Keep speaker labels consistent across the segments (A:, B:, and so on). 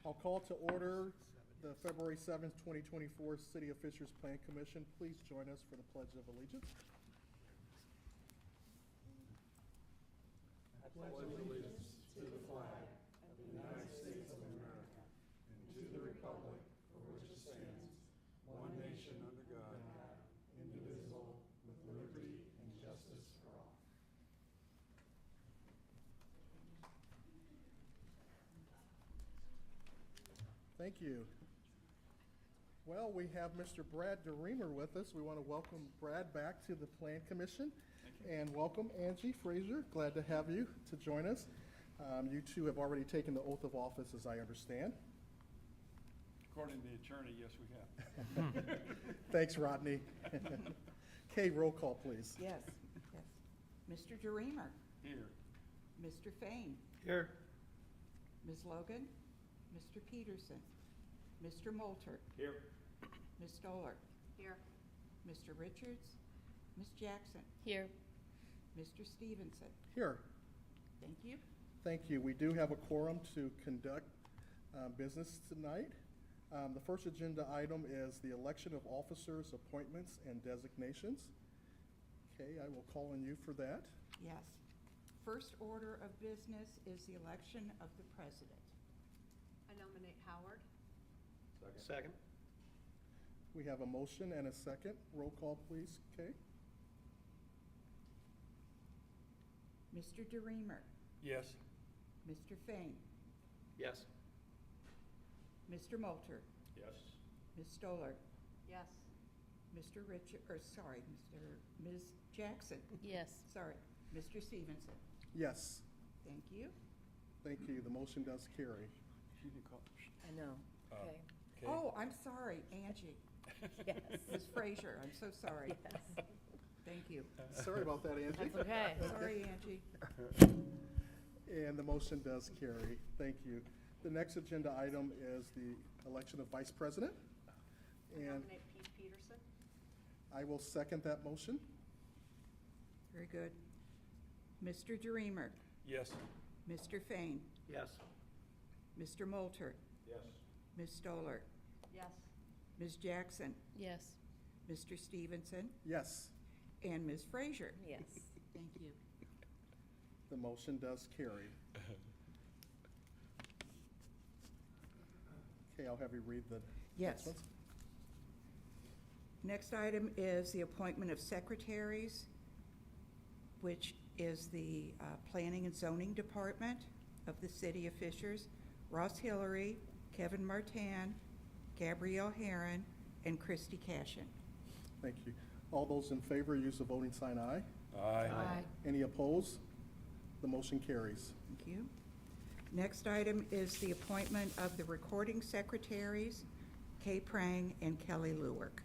A: I'll call to order the February 7th, 2024 City of Fishers Plan Commission. Please join us for the Pledge of Allegiance.
B: I pledge allegiance to the flag of the United States of America and to the republic for which it stands, one nation under God, indivisible, with liberty and justice for all.
A: Thank you. Well, we have Mr. Brad DeReamer with us. We want to welcome Brad back to the Plan Commission. And welcome Angie Frazier. Glad to have you to join us. You two have already taken the oath of office, as I understand.
C: According to the attorney, yes, we have.
A: Thanks, Rodney. Kay, roll call, please.
D: Yes, yes. Mr. DeReamer,
C: Here.
D: Mr. Fain,
B: Here.
D: Ms. Logan, Mr. Peterson, Mr. Moulter,
C: Here.
D: Ms. Stoller,
E: Here.
D: Mr. Richards, Ms. Jackson,
E: Here.
D: Mr. Stevenson.
A: Here.
D: Thank you.
A: Thank you. We do have a quorum to conduct business tonight. The first agenda item is the election of officers, appointments, and designations. Kay, I will call on you for that.
D: Yes. First order of business is the election of the president.
E: I nominate Howard.
B: Second.
A: We have a motion and a second. Roll call, please, Kay.
D: Mr. DeReamer,
C: Yes.
D: Mr. Fain,
B: Yes.
D: Mr. Moulter,
C: Yes.
D: Ms. Stoller,
E: Yes.
D: Mr. Ms. Jackson.
E: Yes.
D: Sorry, Mr. Stevenson.
A: Yes.
D: Thank you.
A: Thank you. The motion does carry.
C: She didn't call.
E: I know. Okay.
C: Okay.
D: Oh, I'm sorry, Angie.
E: Yes.
D: Ms. Frazier, I'm so sorry.
E: Yes.
D: Thank you.
A: Sorry about that, Angie.
E: That's okay.
D: Sorry, Angie.
A: And the motion does carry. Thank you. The next agenda item is the election of vice president.
E: I
A: And
E: nominate Pete Peterson.
A: I will second that motion.
D: Very good. Mr. DeReamer,
C: Yes.
D: Mr. Fain,
B: Yes.
D: Mr. Moulter,
C: Yes.
D: Ms. Stoller,
E: Yes.
D: Ms. Jackson,
E: Yes.
D: Mr. Stevenson,
A: Yes,
D: and Ms. Frazier.
E: Yes.
D: Thank you.
A: the motion does carry. Okay, I'll have you read the
D: Yes.
A: next ones.
D: Next item is the appointment of secretaries, which is the Planning and Zoning Department of the City of Fishers. Ross Hillary, Kevin Martin, Gabrielle Herron, and Christy Cashin.
A: Thank you. All those in favor, use the voting sign aye.
C: Aye.
A: Any opposed? The motion carries.
D: Thank you. Next item is the appointment of the recording secretaries, Kay Prang and Kelly Lewick.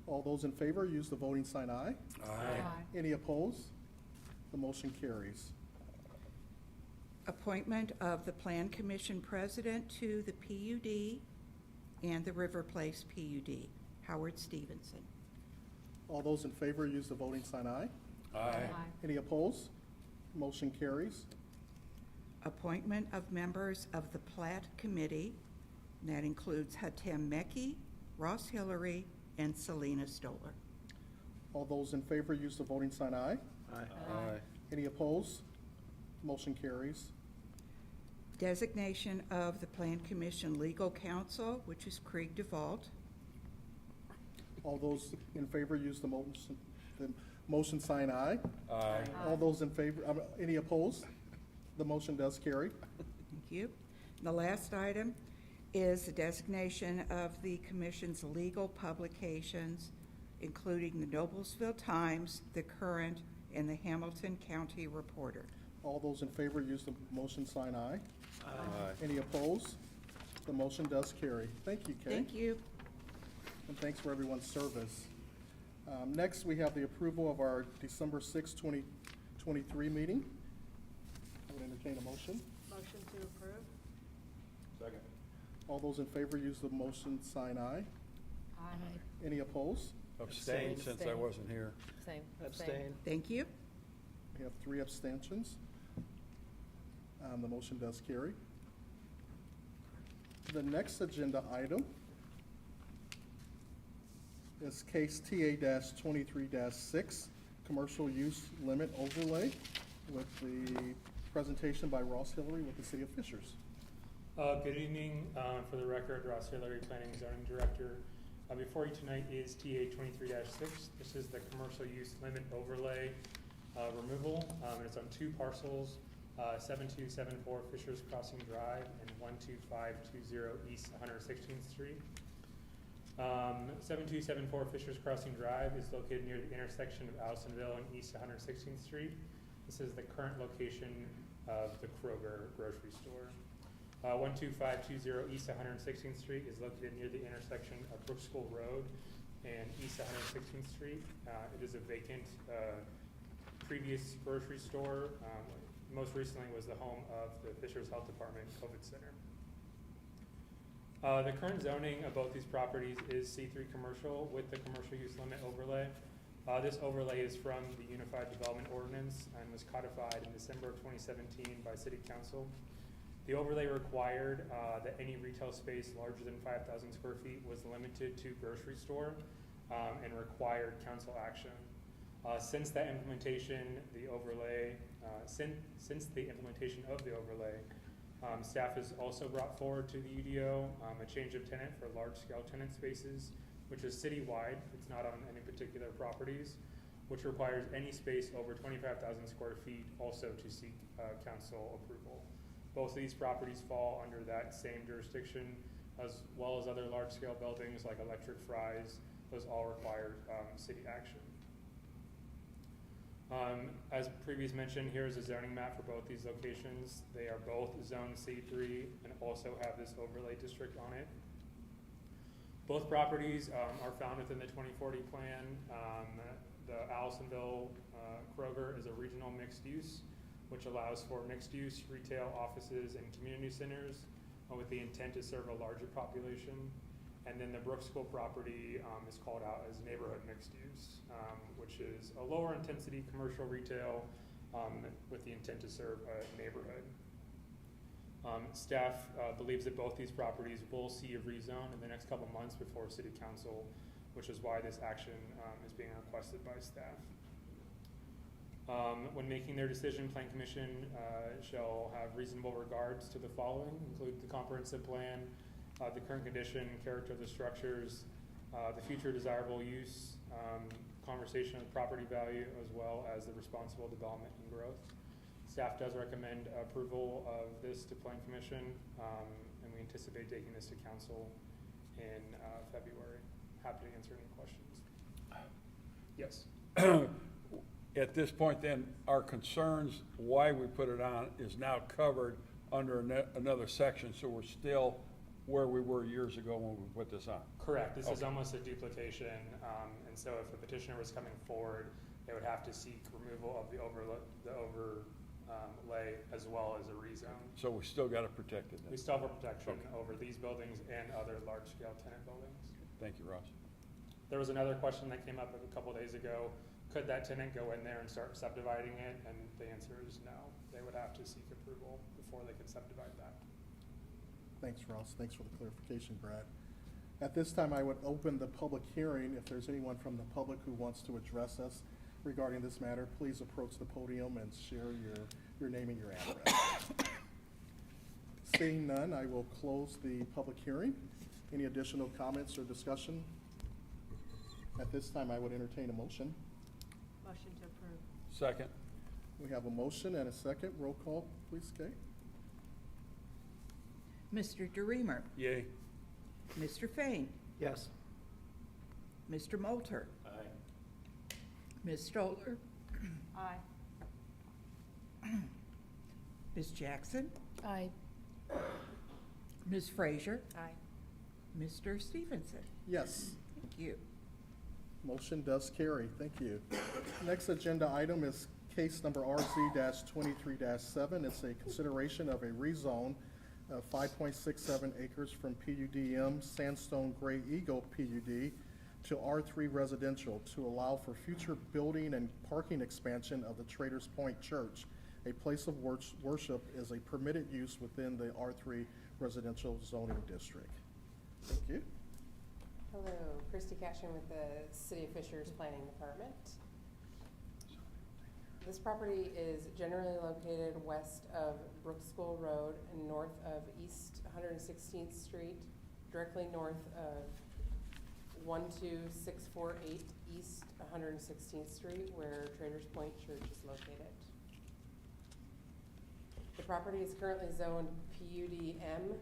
A: All those in favor, use the voting sign aye.
C: Aye.
A: Any opposed? The motion carries.
D: Appointment of the Plan Commission President to the PUD and the River Place PUD, Howard Stevenson.
A: All those in favor, use the voting sign aye.
C: Aye.
A: Any opposed? Motion carries.
D: Appointment of members of the Plat Committee, and that includes Hatem Meki, Ross Hillary, and Selena Stoller.
A: All those in favor, use the voting sign aye.
C: Aye.
A: Any opposed? Motion carries.
D: Designation of the Plan Commission Legal Counsel, which is Krieg DeVault.
A: All those in favor, use the motion sign aye.
C: Aye.
A: All those in favor, any opposed? The motion does carry.
D: Thank you. And the last item is the designation of the commission's legal publications, including the Noblesville Times, the Current, and the Hamilton County Reporter.
A: All those in favor, use the motion sign aye.
C: Aye.
A: Any opposed? The motion does carry. Thank you, Kay.
D: Thank you.
A: And thanks for everyone's service. Next, we have the approval of our December 6, 2023 meeting. I would entertain a motion.
E: Motion to approve.
C: Second.
A: All those in favor, use the motion sign aye.
E: Aye.
A: Any opposed?
C: Abstain since I
E: Abstain.
C: wasn't here.
E: Same.
B: Abstain.
D: Thank you.
A: We have 3 abstentions. The motion does carry. The next agenda item is case TA-23-6, commercial use limit overlay, with the presentation by Ross Hillary with the City of Fishers.
F: Good evening. For the record, Ross Hillary, Planning and Zoning Director. Before you tonight is TA 23-6. This is the commercial use limit overlay removal. And it's on two parcels, 7274 Fishers Crossing Drive and 12520 East 116th Street. 7274 Fishers Crossing Drive is located near the intersection of Allisonville and East 116th Street. This is the current location of the Kroger grocery store. 12520 East 116th Street is located near the intersection of Brook School Road and East 116th Street. It is a vacant previous grocery store. Most recently was the home of the Fishers Health Department COVID Center. The current zoning of both these properties is C3 commercial with the commercial use limit overlay. This overlay is from the Unified Development Ordinance and was codified in December of 2017 by City Council. The overlay required that any retail space larger than 5,000 square feet was limited to grocery store and required council action. Since that implementation, the overlay, since the implementation of the overlay, staff has also brought forward to the UDO a change of tenant for large-scale tenant spaces, which is citywide. It's not on any particular properties, which requires any space over 25,000 square feet also to seek council approval. Both of these properties fall under that same jurisdiction, as well as other large-scale buildings like Electric Fries. Those all require city action. As previously mentioned, here is a zoning map for both these locations. They are both Zone C3 and also have this overlay district on it. Both properties are found within the 2040 plan. The Allisonville Kroger is a regional mixed use, which allows for mixed use retail, offices, and community centers with the intent to serve a larger population. And then the Brook School property is called out as neighborhood mixed use, which is a lower intensity commercial retail with the intent to serve a neighborhood. Staff believes that both these properties will see a rezone in the next couple months before City Council, which is why this action is being requested by staff. When making their decision, Plan Commission shall have reasonable regards to the following: include the comprehensive plan, the current condition, character of the structures, the future desirable use, conversation of property value, as well as the responsible development and growth. Staff does recommend approval of this to Plan Commission, and we anticipate taking this to council in February. Happy to answer any questions. Yes.
C: At this point then, our concerns, why we put it on, is now covered under another section, so we're still where we were years ago when we put this on.
F: Correct. This is
C: Okay.
F: almost a duplication, and so if a petitioner was coming forward, they would have to seek removal of the overlay as well as a rezone.
C: So we still got it protected then.
F: We still have a protection
C: Okay.
F: over these buildings and other large-scale tenant buildings.
C: Thank you, Ross.
F: There was another question that came up a couple days ago. Could that tenant go in there and start subdividing it? And the answer is no. They would have to seek approval before they could subdivide that.
A: Thanks, Ross. Thanks for the clarification, Brad. At this time, I would open the public hearing. If there's anyone from the public who wants to address us regarding this matter, please approach the podium and share your name and your address. Seeing none, I will close the public hearing. Any additional comments or discussion? At this time, I would entertain a motion.
E: Motion to approve.
C: Second.
A: We have a motion and a second. Roll call, please, Kay.
D: Mr. DeReamer,
C: Yay.
D: Mr. Fain,
B: Yes.
D: Mr. Moulter,
C: Aye.
D: Ms. Stoller,
E: Aye.
D: Ms. Jackson,
E: Aye.
D: Ms. Frazier,
E: Aye.
D: Mr. Stevenson.
A: Yes.
D: Thank you.
A: Motion does carry. Thank you. Next agenda item is case number RZ-23-7. It's a consideration of a rezone of 5.67 acres from PUDM Sandstone Gray Eagle PUD to R3 residential to allow for future building and parking expansion of the Traders Point Church. A place of worship is a permitted use within the R3 Residential Zoning District. Thank you.
G: Hello, Christy Cashin with the City of Fishers Planning Department. This property is generally located west of Brook School Road and north of East 116th Street, directly north of 12648 East 116th Street, where Traders Point Church is located. The property is currently zoned PUD-M,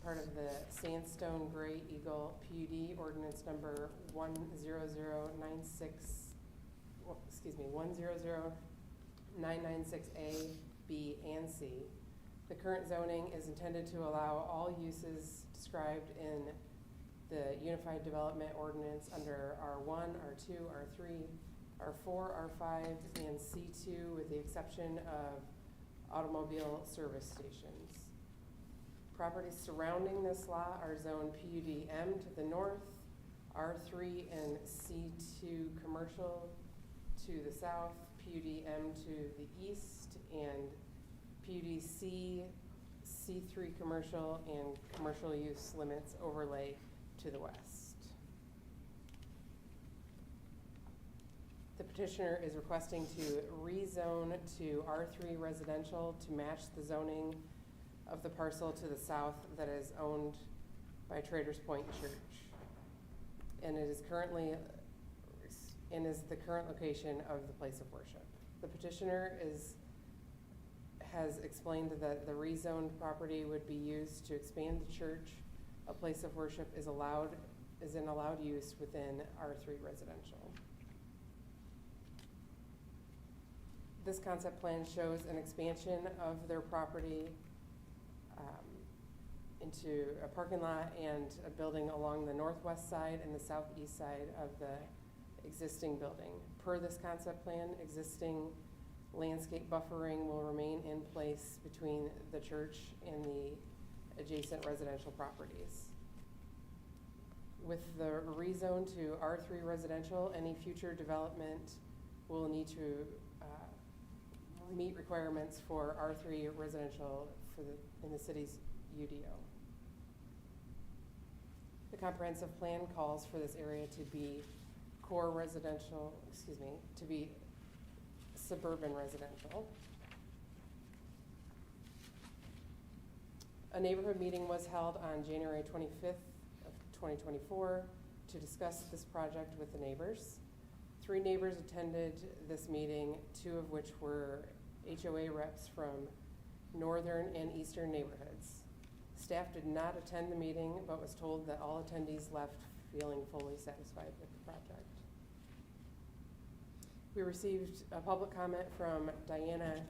G: part of the Sandstone Gray Eagle PUD ordinance number 10096A, B, and C. The current zoning is intended to allow all uses described in the Unified Development Ordinance under R1, R2, R3, R4, R5, and C2, with the exception of automobile service stations. Properties surrounding this lot are zoned PUD-M to the north, R3 and C2 commercial to the south, PUD-M to the east, and PUD-C, C3 commercial, and commercial use limits overlay to the west. The petitioner is requesting to rezone to R3 residential to match the zoning of the parcel to the south that is owned by Traders Point Church. And it is currently, and is the current location of the place of worship. The petitioner has explained that the rezoned property would be used to expand the church. A place of worship is in allowed use within R3 residential. This concept plan shows an expansion of their property into a parking lot and a building along the northwest side and the southeast side of the existing building. Per this concept plan, existing landscape buffering will remain in place between the church and the adjacent residential properties. With the rezone to R3 residential, any future development will need to meet requirements for R3 residential in the city's UDO. The comprehensive plan calls for this area to be to be suburban residential. A neighborhood meeting was held on January 25th of 2024 to discuss this project with the neighbors. 3 neighbors attended this meeting, 2 of which were HOA reps from northern and eastern neighborhoods. Staff did not attend the meeting, but was told that all attendees left feeling fully satisfied with the project. We received a public comment from Diana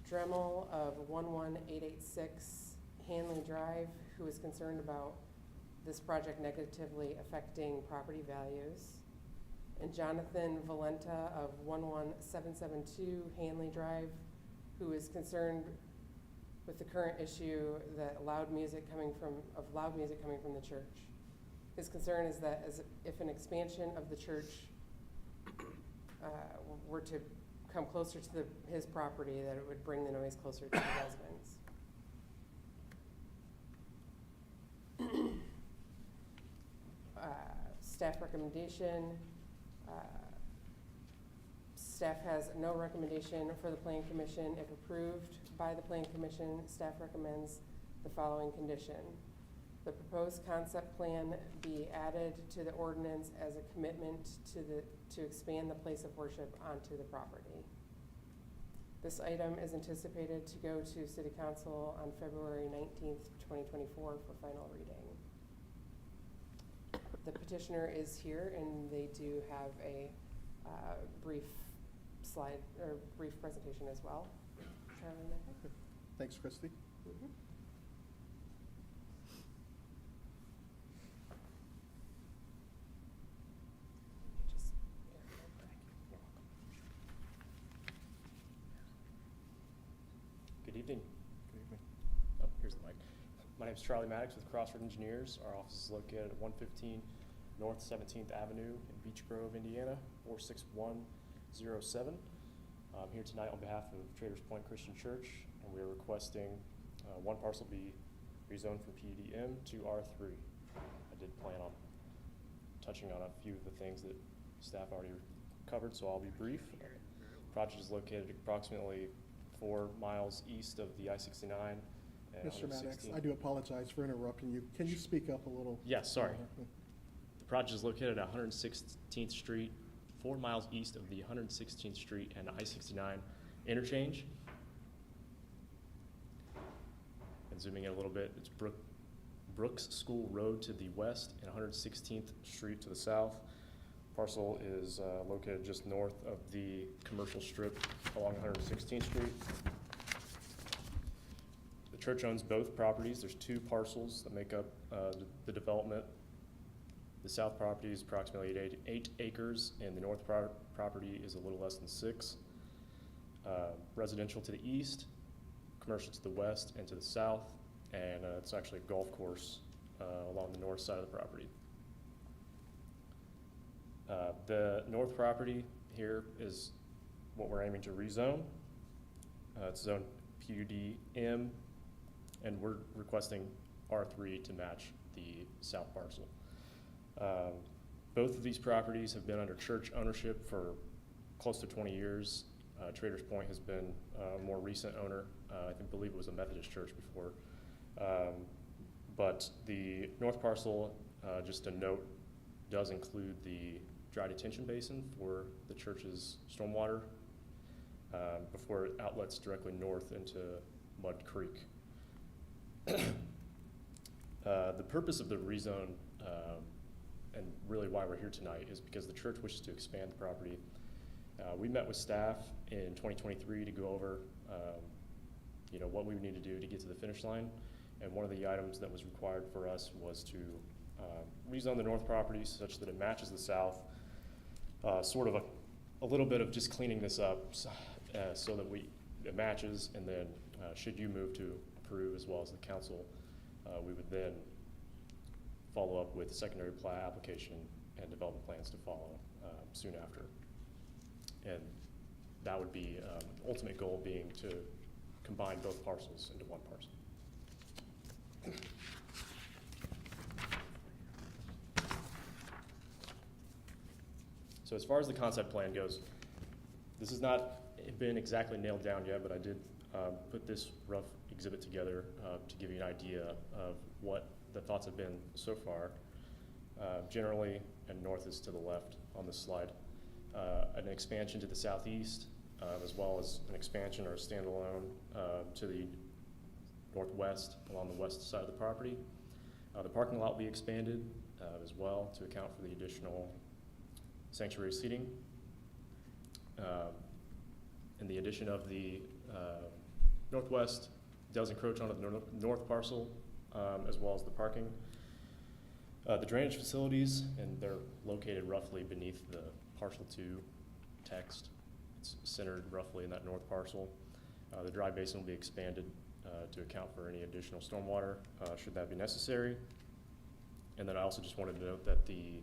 G: Dremel of 11886 Hanley Drive, who is concerned about this project negatively affecting property values. And Jonathan Valenta of 11772 Hanley Drive, who is concerned with the current issue that loud music coming from the church. His concern is that if an expansion of the church were to come closer to his property, that it would bring the noise closer to the residents. Staff recommendation. Staff has no recommendation for the Plan Commission. If approved by the Plan Commission, staff recommends the following condition. The proposed concept plan be added to the ordinance as a commitment to expand the place of worship onto the property. This item is anticipated to go to City Council on February 19th, 2024 for final reading. The petitioner is here and they do have a brief slide or brief presentation as well. Charlie and Nick?
A: Thanks, Christy.
G: Mm-hmm.
H: Good evening.
A: Good evening.
H: Oh, here's the mic. My name is Charlie Maddox with Crossroad Engineers. Our office is located at 115 North 17th Avenue in Beech Grove, Indiana, 46107. I'm here tonight on behalf of Traders Point Christian Church, and we are requesting one parcel be rezone from PUDM to R3. I did plan on touching on a few of the things that staff already covered, so I'll be brief. Project is located approximately 4 miles east of the I-69. and
A: Mr. Maddox,
H: 116
A: I do apologize for interrupting you. Can you speak up a little?
H: Yes, sorry. The project is located at 116th Street, 4 miles east of the 116th Street and I-69 interchange. And zooming in a little bit, it's Brooks School Road to the west and 116th Street to the south. Parcel is located just north of the commercial strip along 116th Street. The church owns both properties. There's 2 parcels that make up the development. The south property is approximately 8 acres, and the north property is a little less than 6. Residential to the east, commercial to the west and to the south, and it's actually a golf course along the north side of the property. The north property here is what we're aiming to rezone. It's zone PUD-M, and we're requesting R3 to match the south parcel. Both of these properties have been under church ownership for close to 20 years. Traders Point has been a more recent owner. I believe it was a Methodist church before. But the north parcel, just a note, does include the dry detention basin for the church's stormwater before it outlets directly north into Mud Creek. The purpose of the rezone and really why we're here tonight is because the church wishes to expand the property. We met with staff in 2023 to go over what we would need to do to get to the finish line, and one of the items that was required for us was to rezone the north property such that it matches the south, sort of a little bit of just cleaning this up so that it matches, and then should you move to approve as well as the council, we would then follow up with secondary plat application and development plans to follow soon after. And that would be ultimate goal being to combine both parcels into one parcel. So as far as the concept plan goes, this has not been exactly nailed down yet, but I did put this rough exhibit together to give you an idea of what the thoughts have been so far. Generally, and north is to the left on this slide, an expansion to the southeast, as well as an expansion or a standalone to the northwest along the west side of the property. The parking lot will be expanded as well to account for the additional sanctuary seating. And the addition of the northwest does encroach onto the north parcel as well as the parking. The drainage facilities, and they're located roughly beneath the parcel 2 text. It's centered roughly in that north parcel. The dry basin will be expanded to account for any additional stormwater should that be necessary. And then I also just wanted to note that the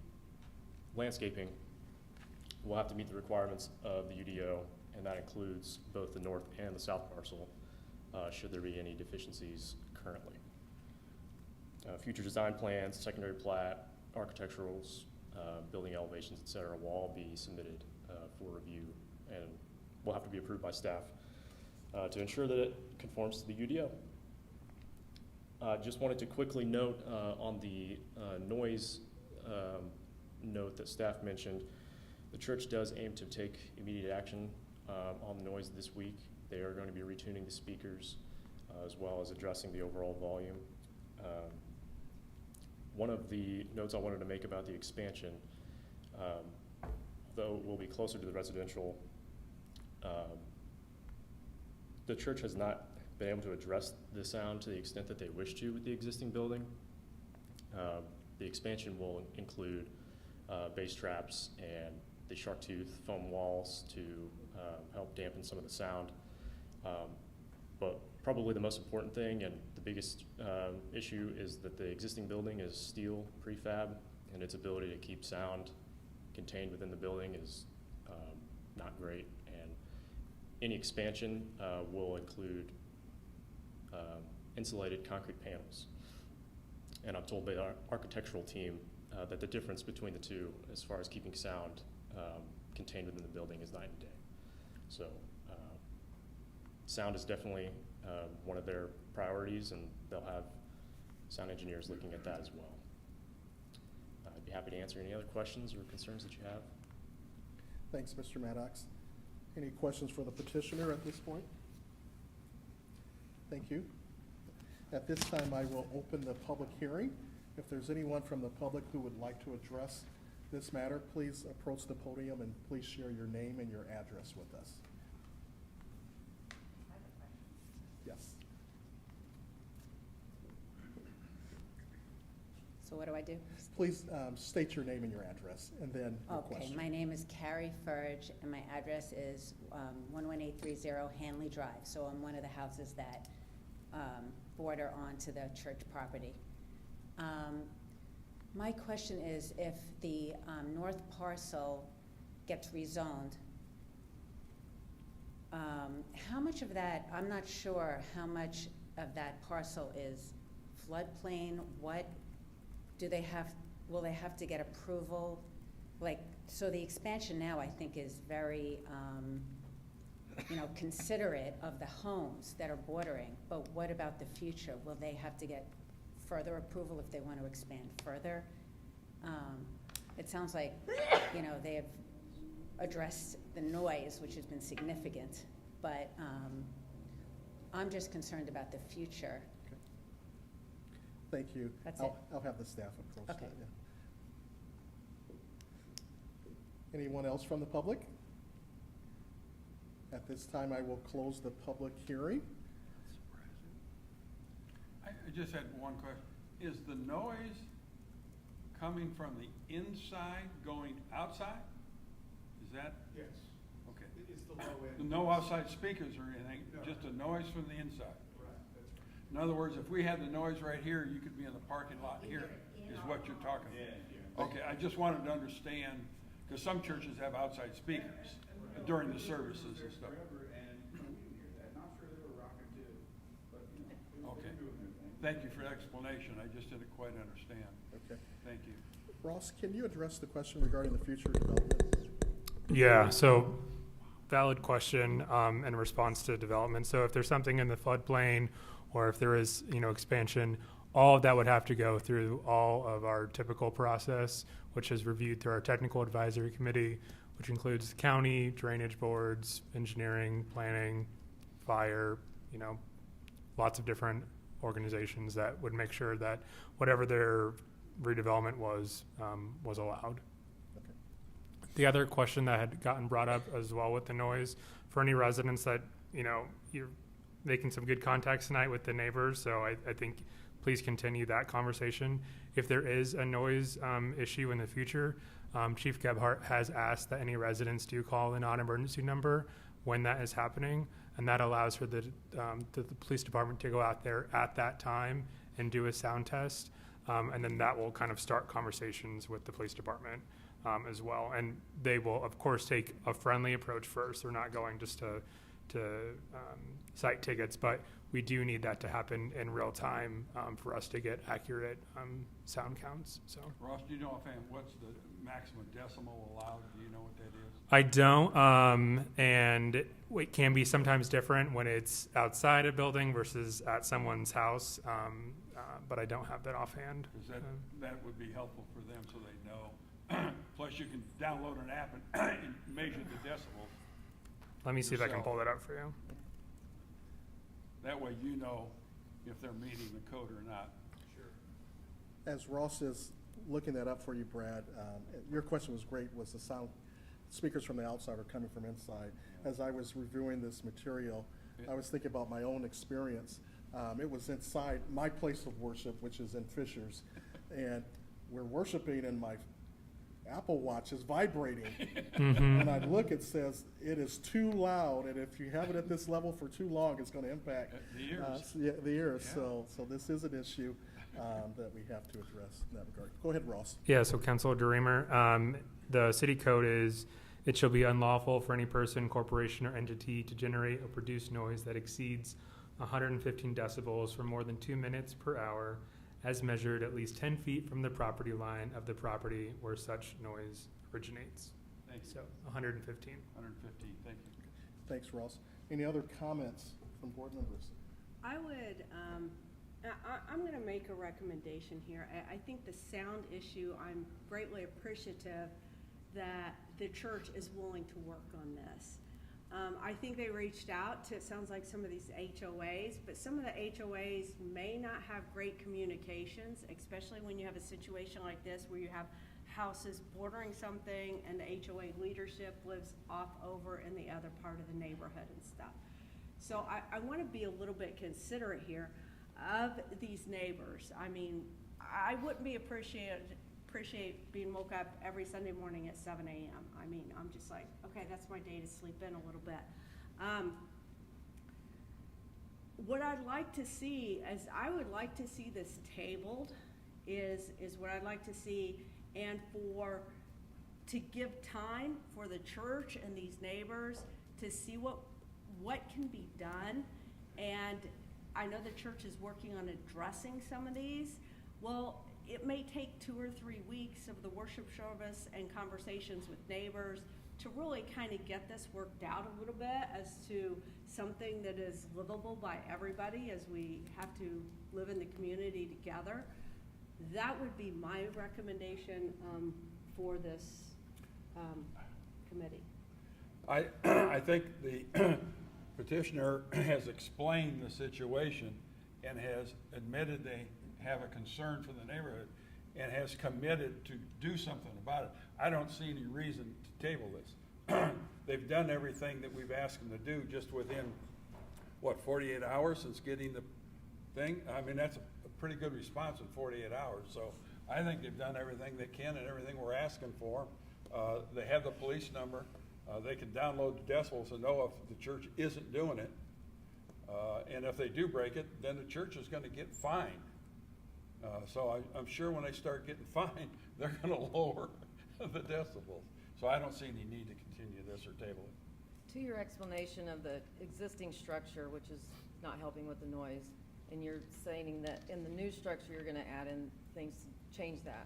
H: landscaping will have to meet the requirements of the UDO, and that includes both the north and the south parcel should there be any deficiencies currently. Future design plans, secondary plat, architecturals, building elevations, et cetera, will all be submitted for review and will have to be approved by staff to ensure that it conforms to the UDO. Just wanted to quickly note on the noise note that staff mentioned, the church does aim to take immediate action on the noise this week. They are going to be retuning the speakers as well as addressing the overall volume. One of the notes I wanted to make about the expansion, though it will be closer to the residential, the church has not been able to address the sound to the extent that they wish to with the existing building. The expansion will include bass traps and the shark tooth foam walls to help dampen some of the sound. But probably the most important thing and the biggest issue is that the existing building is steel prefab, and its ability to keep sound contained within the building is not great. And any expansion will include insulated concrete panels. And I'm told by our architectural team that the difference between the two, as far as keeping sound contained within the building, is night and day. So sound is definitely one of their priorities, and they'll have sound engineers looking at that as well. I'd be happy to answer any other questions or concerns that you have.
A: Thanks, Mr. Maddox. Any questions for the petitioner at this point? Thank you. At this time, I will open the public hearing. If there's anyone from the public who would like to address this matter, please approach the podium and please share your name and your address with us. Yes.
I: So what do I do?
A: Please state your name and your address, and then your
I: Okay,
A: question.
I: my name is Carrie Furge, and my address is 11830 Hanley Drive. So I'm one of the houses that border onto the church property. My question is, if the north parcel gets rezoned, how much of that, I'm not sure how much of that parcel is floodplain. What do they have, will they have to get approval? Like, so the expansion now, I think, is very, considerate of the homes that are bordering, but what about the future? Will they have to get further approval if they want to expand further? It sounds like, they have addressed the noise, which has been significant, but I'm just concerned about the future.
A: Thank you.
I: That's it.
A: I'll have the staff approach that.
I: Okay.
A: Yeah. Anyone else from the public? At this time, I will close the public hearing.
C: I just had one question. Is the noise coming from the inside going outside? Is that?
B: Yes.
C: Okay.
B: It's the low end.
C: No outside speakers or anything,
B: No.
C: just a noise from the inside?
B: Right, that's right.
C: In other words, if we had the noise right here, you could be in the parking lot here, is what you're talking about? Okay, I just wanted to understand, because some churches have outside speakers during the services and stuff.
B: And we can hear that. Not sure they were rocking too, but
C: Okay.
B: they're doing their thing.
C: Thank you for the explanation. I just didn't quite understand.
A: Okay.
C: Thank you.
A: Ross, can you address the question regarding the future development?
F: Yeah, so valid question in response to development. So if there's something in the floodplain or if there is, expansion, all of that would have to go through all of our typical process, which is reviewed through our technical advisory committee, which includes county, drainage boards, engineering, planning, fire, lots of different organizations that would make sure that whatever their redevelopment was allowed.
A: Okay.
F: The other question that had gotten brought up as well with the noise, for any residents that, you're making some good contacts tonight with the neighbors, so I think please continue that conversation. If there is a noise issue in the future, Chief Gebhardt has asked that any residents do call the non-emergency number when that is happening, and that allows for the police department to go out there at that time and do a sound test, and then that will kind of start conversations with the police department as well. And they will, of course, take a friendly approach first. They're not going just to cite tickets, but we do need that to happen in real time for us to get accurate sound counts. So
C: Ross, do you know offhand what's the maximum decimal allowed? Do you know what that is?
F: I don't, and it can be sometimes different when it's outside a building versus at someone's house, but I don't have that offhand.
C: Because that would be helpful for them so they know. Plus, you can download an app and measure the decibels.
F: Let me see if I can
C: yourself.
F: pull that up for you.
C: That way you know if they're meeting the code or not.
A: As Ross is looking that up for you, Brad, your question was great. Was the sound speakers from the outside or coming from inside? As I was reviewing this material, I was thinking about my own experience. It was inside my place of worship, which is in Fishers, and we're worshiping and my Apple Watch is vibrating. And I look, it says it is too loud, and if you have it at this level for too long, it's going to impact
C: The ears.
A: the ears.
C: Yeah.
A: So this is an issue that we have to address in that regard. Go ahead, Ross.
F: Yeah, so Councilor DeReamer, the city code is, it shall be unlawful for any person, corporation, or entity to generate or produce noise that exceeds 115 decibels for more than 2 minutes per hour has measured at least 10 feet from the property line of the property where such noise originates.
C: Thank you.
F: So 115.
C: 115, thank you.
A: Thanks, Ross. Any other comments from board members?
E: I would, I'm going to make a recommendation here. I think the sound issue, I'm greatly appreciative that the church is willing to work on this. I think they reached out to, it sounds like some of these HOAs, but some of the HOAs may not have great communications, especially when you have a situation like this where you have houses bordering something and the HOA leadership lives off over in the other part of the neighborhood and stuff. So I want to be a little bit considerate here of these neighbors. I mean, I wouldn't be appreciate being woke up every Sunday morning at 7 a.m. I mean, I'm just like, okay, that's my day to sleep in a little bit. What I'd like to see is, I would like to see this tabled, is what I'd like to see, and to give time for the church and these neighbors to see what can be done. And I know the church is working on addressing some of these. Well, it may take 2 or 3 weeks of the worship service and conversations with neighbors to really kind of get this worked out a little bit as to something that is livable by everybody as we have to live in the community together. That would be my recommendation for this committee.
C: I think the petitioner has explained the situation and has admitted they have a concern for the neighborhood and has committed to do something about it. I don't see any reason to table this. They've done everything that we've asked them to do just within, 48 hours since getting the thing? I mean, that's a pretty good response in 48 hours. So I think they've done everything they can and everything we're asking for. They have the police number. They can download the decibels and know if the church isn't doing it. And if they do break it, then the church is going to get fined. So I'm sure when they start getting fined, they're going to lower the decibels. So I don't see any need to continue this or table it.
J: To your explanation of the existing structure, which is not helping with the noise, and you're saying that in the new structure, you're going to add in things to change that.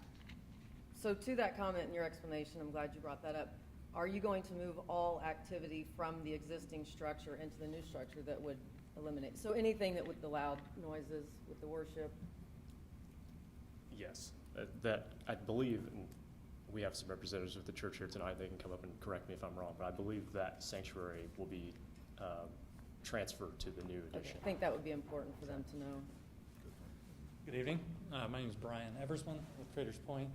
J: So to that comment in your explanation, I'm glad you brought that up. Are you going to move all activity from the existing structure into the new structure that would eliminate? So anything that with the loud noises, with the worship?
H: Yes, that I believe, and we have some representatives with the church here tonight, they can come up and correct me if I'm wrong, but I believe that sanctuary will be transferred to the new
J: Okay,
H: addition.
J: I think that would be important for them to know.
K: Good evening. My name is Brian Eversman with Traders Point.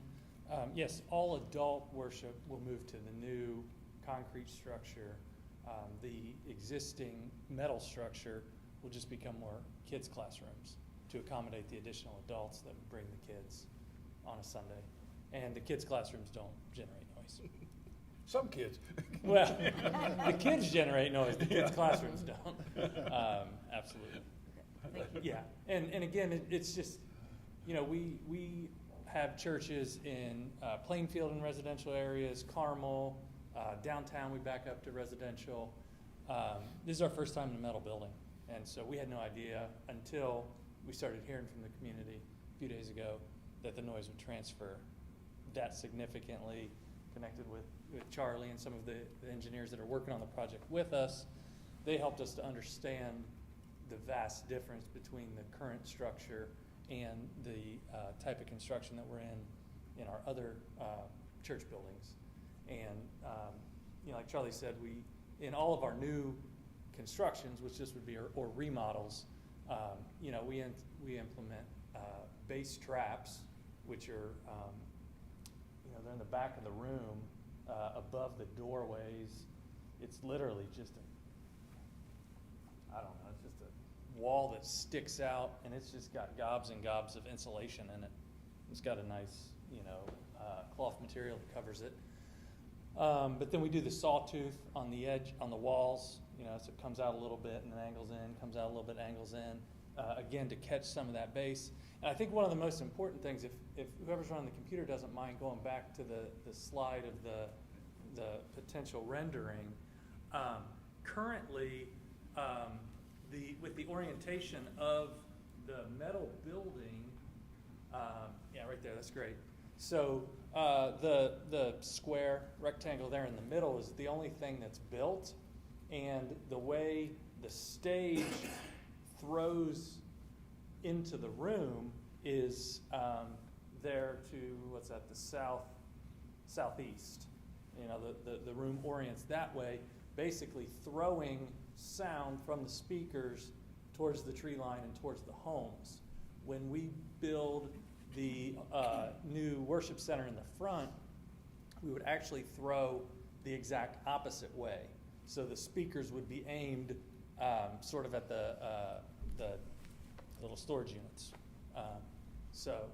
K: Yes, all adult worship will move to the new concrete structure. The existing metal structure will just become more kids' classrooms to accommodate the additional adults that would bring the kids on a Sunday. And the kids' classrooms don't generate noise.
C: Some kids.
K: Well, the kids generate noise, the kids' classrooms don't. Absolutely.
J: Thank you.
K: Yeah, and again, it's just, we have churches in Plainfield in residential areas, Carmel, downtown we back up to residential. This is our first time in a metal building, and so we had no idea until we started hearing from the community a few days ago that the noise would transfer that significantly. Connected with Charlie and some of the engineers that are working on the project with us. They helped us to understand the vast difference between the current structure and the type of construction that we're in our other church buildings. And like Charlie said, in all of our new constructions, which this would be, or remodels, we implement base traps, which are they're in the back of the room, above the doorways. It's literally just it's just a wall that sticks out, and it's just got gobs and gobs of insulation in it. It's got a nice, cloth material that covers it. But then we do the sawtooth on the edge, on the walls, so it comes out a little bit and then angles in, comes out a little bit, angles in, again, to catch some of that base. And I think one of the most important things, if whoever's running the computer doesn't mind going back to the slide of the potential rendering, currently, with the orientation of the metal building, Yeah, right there, that's great. So the square rectangle there in the middle is the only thing that's built, and the way the stage throws into the room is there to, what's that, the southeast. You know, the room orients that way, basically throwing sound from the speakers towards the tree line and towards the homes. When we build the new worship center in the front, we would actually throw the exact opposite way. So the speakers would be aimed sort of at the little storage units. So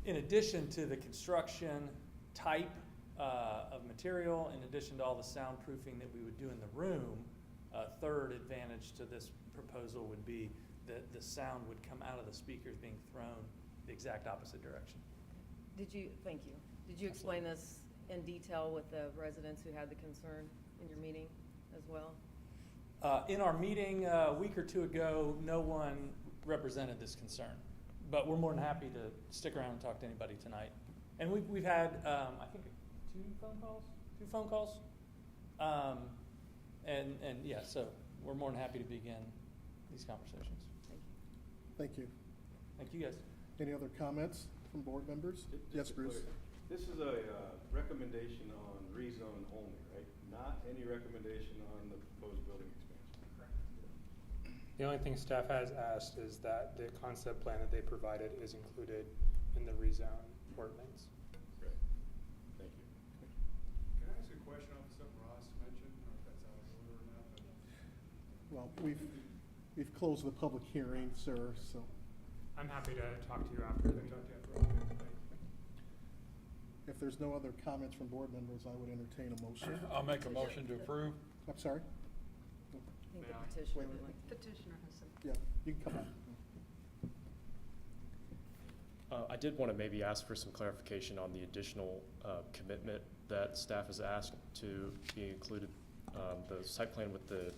K: in addition to the construction type of material, in addition to all the soundproofing that we would do in the room, a third advantage to this proposal would be that the sound would come out of the speakers being thrown the exact opposite direction.
J: Thank you. Did you explain this in detail with the residents who had the concern in your meeting as well?
K: In our meeting a week or two ago, no one represented this concern, but we're more than happy to stick around and talk to anybody tonight. And we've had, I think, two phone calls. And yeah, so we're more than happy to begin these conversations.
J: Thank you.
A: Thank you.
K: Thank you, guys.
A: Any other comments from board members? Yes, Bruce?
B: This is a recommendation on rezone only, right? Not any recommendation on the proposed building expansion.
F: The only thing staff has asked is that the concept plan that they provided is included in the rezone ordinance.
B: Great. Thank you.
L: Can I ask a question on something Ross mentioned, or if that's out of order or not?
A: Well, we've closed the public hearing, sir, so.
F: I'm happy to talk to you after.
A: If there's no other comments from board members, I would entertain a motion.
C: I'll make a motion to approve.
A: I'm sorry?
J: I think the
F: May I?
J: petitioner
A: Wait,
J: would
A: wait,
J: like.
E: Petitioner has some.
A: Yeah, you can come up.
H: I did want to maybe ask for some clarification on the additional commitment that staff has asked to be included, the site plan with the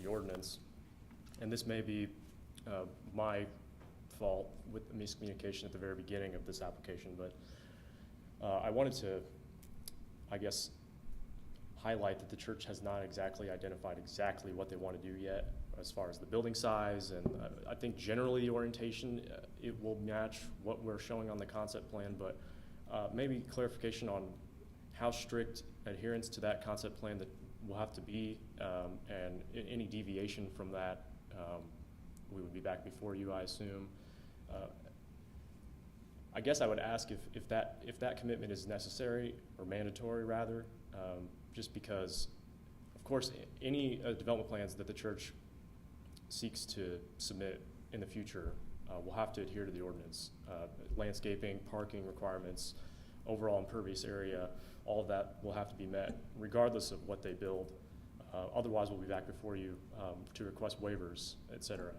H: ordinance. And this may be my fault with the miscommunication at the very beginning of this application, but I wanted to, I guess, highlight that the church has not exactly identified exactly what they want to do yet as far as the building size, and I think generally the orientation, it will match what we're showing on the concept plan, but maybe clarification on how strict adherence to that concept plan that will have to be, and any deviation from that, we would be back before you, I assume. I guess I would ask if that commitment is necessary or mandatory rather, just because, of course, any development plans that the church seeks to submit in the future will have to adhere to the ordinance. Landscaping, parking requirements, overall impervious area, all of that will have to be met regardless of what they build. Otherwise, we'll be back before you to request waivers, et cetera.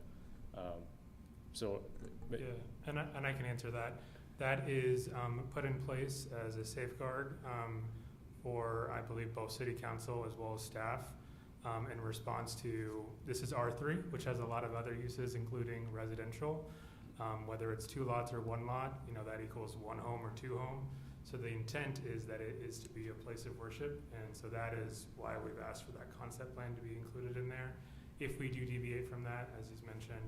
F: Yeah, and I can answer that. That is put in place as a safeguard for, I believe, both city council as well as staff in response to, this is R3, which has a lot of other uses, including residential. Whether it's 2 lots or 1 lot, you know, that equals 1 home or 2 home. So the intent is that it is to be a place of worship, and so that is why we've asked for that concept plan to be included in there. If we do deviate from that, as he's mentioned,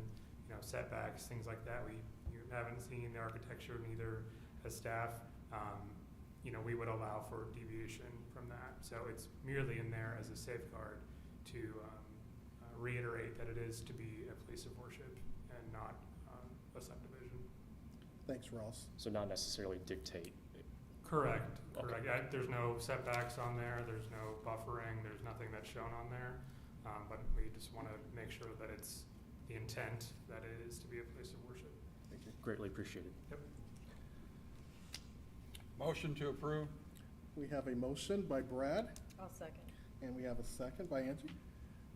F: you know, setbacks, things like that, you haven't seen the architecture, neither has staff. You know, we would allow for deviation from that. So it's merely in there as a safeguard to reiterate that it is to be a place of worship and not a subdivision.
A: Thanks, Ross.
H: So not necessarily dictate.
F: Correct,
H: Okay.
F: correct. There's no setbacks on there, there's no buffering, there's nothing that's shown on there. But we just want to make sure that it's the intent that it is to be a place of worship.
A: Thank you.
H: Greatly appreciated.
F: Yep.
C: Motion to approve.
A: We have a motion by Brad,
J: I'll second.
A: and we have a second by Angie.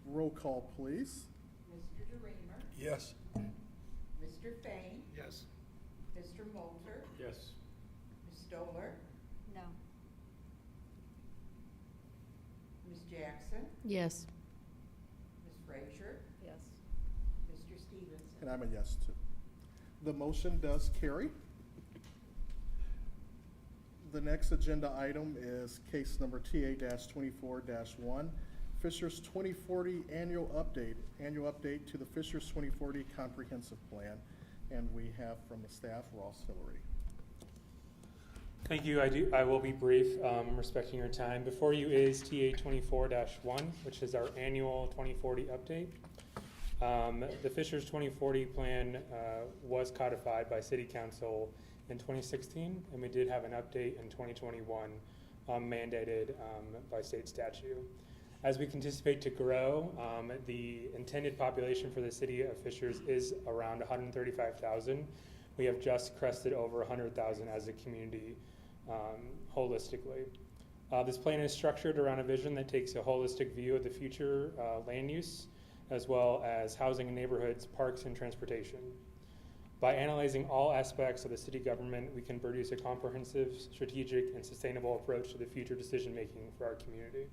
A: Roll call, please.
D: Mr. DeReamer,
C: Yes.
D: Mr. Fain,
B: Yes.
D: Mr. Moulter,
B: Yes.
D: Ms. Stoller,
E: No.
D: Ms. Jackson,
J: Yes.
D: Ms. Frazier,
J: Yes.
D: Mr. Stevenson.
A: And I'm a yes too. The motion does carry. the next agenda item is case number TA-24-1, Fishers 2040 annual update to the Fishers 2040 comprehensive plan. And we have from the staff, Ross Hillary.
F: Thank you. I will be brief, respecting your time. Before you is TA 24-1, which is our annual 2040 update. The Fishers 2040 plan was codified by City Council in 2016, and we did have an update in 2021 mandated by state statute. As we anticipate to grow, the intended population for the city of Fishers is around 135,000. We have just crested over 100,000 as a community holistically. This plan is structured around a vision that takes a holistic view of the future land use, as well as housing and neighborhoods, parks, and transportation. By analyzing all aspects of the city government, we can produce a comprehensive, strategic, and sustainable approach to the future decision-making for our community.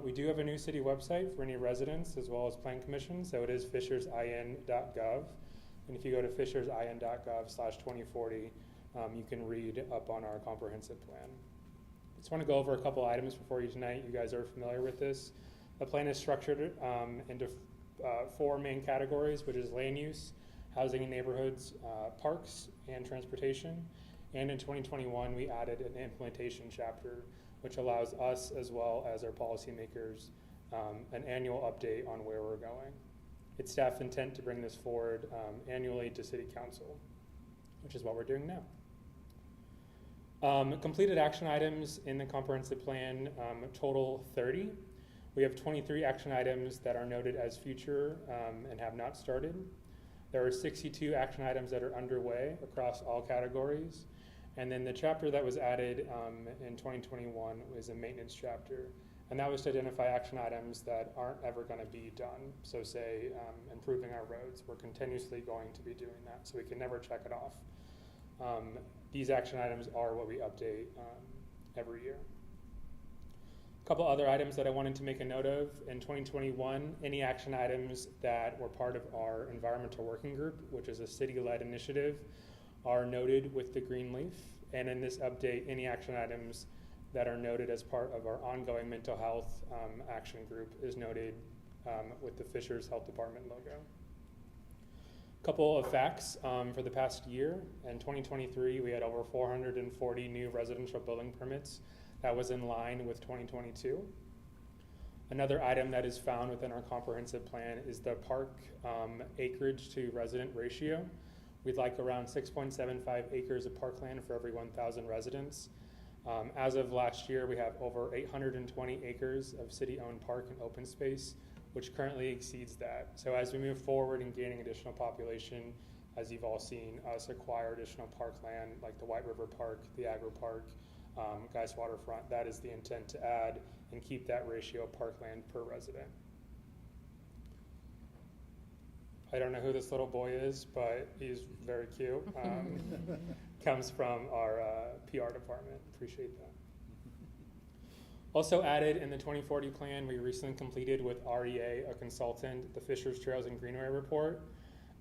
F: We do have a new city website for any residents as well as plan commission, so it is fishersin.gov. And if you go to fishersin.gov/2040, you can read up on our comprehensive plan. I just want to go over a couple items before you tonight. You guys are familiar with this. The plan is structured into 4 main categories, which is land use, housing and neighborhoods, parks, and transportation. And in 2021, we added an implementation chapter, which allows us as well as our policymakers an annual update on where we're going. It's staff intent to bring this forward annually to City Council, which is what we're doing now. Completed action items in the comprehensive plan total 30. We have 23 action items that are noted as future and have not started. There are 62 action items that are underway across all categories. And then the chapter that was added in 2021 was a maintenance chapter. And that was to identify action items that aren't ever going to be done. So say improving our roads, we're continuously going to be doing that, so we can never check it off. These action items are what we update every year. A couple other items that I wanted to make a note of. In 2021, any action items that were part of our environmental working group, which is a city-led initiative, are noted with the green leaf. And in this update, any action items that are noted as part of our ongoing mental health action group is noted with the Fishers Health Department logo. A couple of facts for the past year. In 2023, we had over 440 new residential building permits. That was in line with 2022. Another item that is found within our comprehensive plan is the park acreage to resident ratio. We'd like around 6.75 acres of parkland for every 1,000 residents. As of last year, we have over 820 acres of city-owned park and open space, which currently exceeds that. So as we move forward in gaining additional population, as you've all seen us acquire additional parkland like the White River Park, the Agro Park, Geist Waterfront, that is the intent to add and keep that ratio of parkland per resident. I don't know who this little boy is, but he's very cute. Comes from our PR department. Appreciate that. Also added in the 2040 plan, we recently completed with REA, a consultant, the Fishers Trails and Greenway report.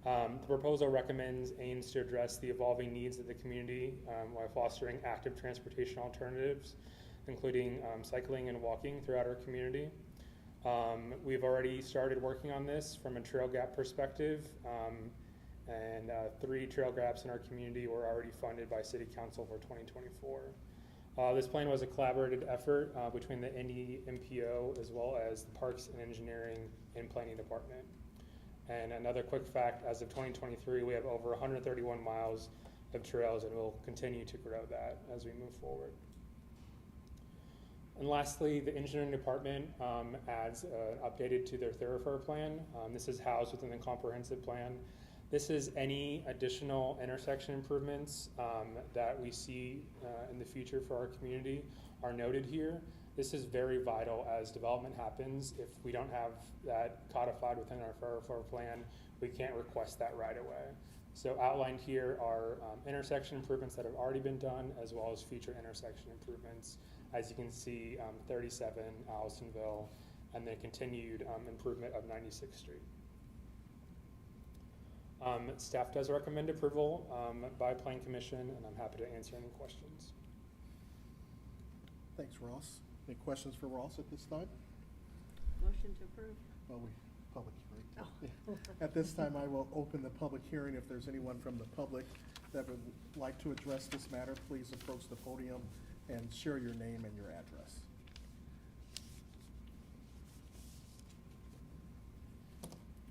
F: The proposal recommends aims to address the evolving needs of the community while fostering active transportation alternatives, including cycling and walking throughout our community. We've already started working on this from a trail gap perspective, and 3 trail gaps in our community were already funded by City Council for 2024. This plan was a collaborative effort between the NEMPO as well as the Parks and Engineering and Planning Department. And another quick fact, as of 2023, we have over 131 miles of trails, and we'll continue to grow that as we move forward. And lastly, the engineering department adds updated to their thoroughfare plan. This is housed within the comprehensive plan. This is any additional intersection improvements that we see in the future for our community are noted here. This is very vital as development happens. If we don't have that codified within our thoroughfare plan, we can't request that right away. So outlined here are intersection improvements that have already been done, as well as future intersection improvements. As you can see, 37 Allisonville, and then continued improvement of 96th Street. Staff does recommend approval by Plan Commission, and I'm happy to answer any questions.
A: Thanks, Ross. Any questions for Ross at this time?
E: Motion to approve.
A: Well, public hearing.
E: Oh.
A: At this time, I will open the public hearing. If there's anyone from the public that would like to address this matter, please approach the podium and share your name and your address.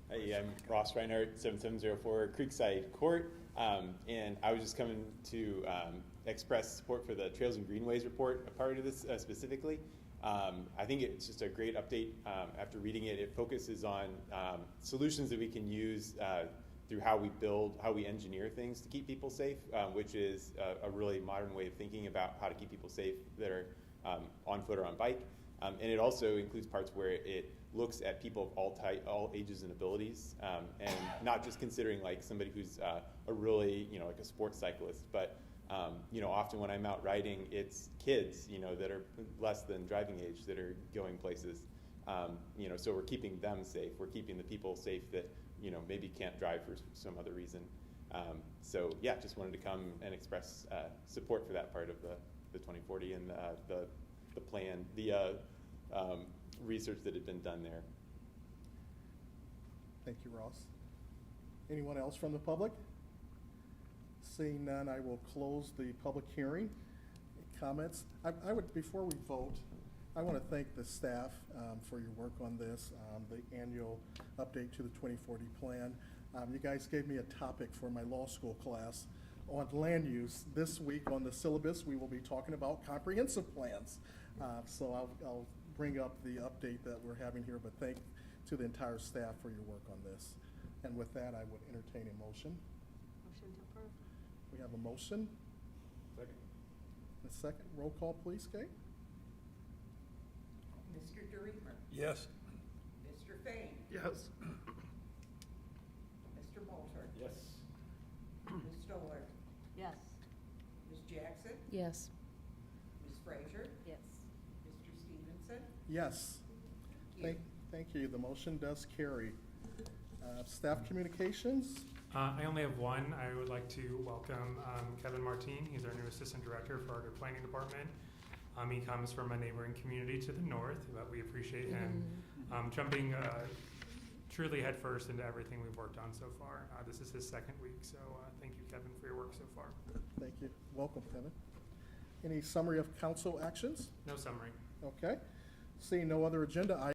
M: Hi, I'm Ross Reinhardt, 7704 Creekside Court, and I was just coming to express support for the Trails and Greenways report, a part of this specifically. I think it's just a great update. After reading it, it focuses on solutions that we can use through how we build, how we engineer things to keep people safe, which is a really modern way of thinking about how to keep people safe that are on foot or on bike. And it also includes parts where it looks at people of all ages and abilities, and not just considering like somebody who's a really, like a sports cyclist, but often when I'm out riding, it's kids, that are less than driving age that are going places. So we're keeping them safe. We're keeping the people safe that, maybe can't drive for some other reason. So yeah, just wanted to come and express support for that part of the 2040 and the plan, the research that had been done there.
A: Thank you, Ross. Anyone else from the public? Seeing none, I will close the public hearing. Comments? I would, before we vote, I want to thank the staff for your work on this, the annual update to the 2040 plan. You guys gave me a topic for my law school class on land use. This week on the syllabus, we will be talking about comprehensive plans. So I'll bring up the update that we're having here, but thank to the entire staff for your work on this. And with that, I would entertain a motion.
E: Motion to approve.
A: We have a motion.
L: Second.
A: A second. Roll call, please, Kate.
D: Mr. DeReamer.
C: Yes.
D: Mr. Fain.
C: Yes.
D: Mr. Moulter.
L: Yes.
D: Ms. Stoller.
E: Yes.
D: Ms. Jackson.
I: Yes.
D: Ms. Frazier.
J: Yes.
D: Mr. Stevenson.
A: Yes. Thank you. The motion does carry. Staff communications.
F: I only have one. I would like to welcome Kevin Martin. He's our new assistant director for our planning department. He comes from a neighboring community to the north, but we appreciate him jumping truly headfirst into everything we've worked on so far. This is his second week, so thank you, Kevin, for your work so far.
A: Thank you. Welcome, Kevin. Any summary of council actions?
F: No summary.
A: Okay. Seeing no other agenda items.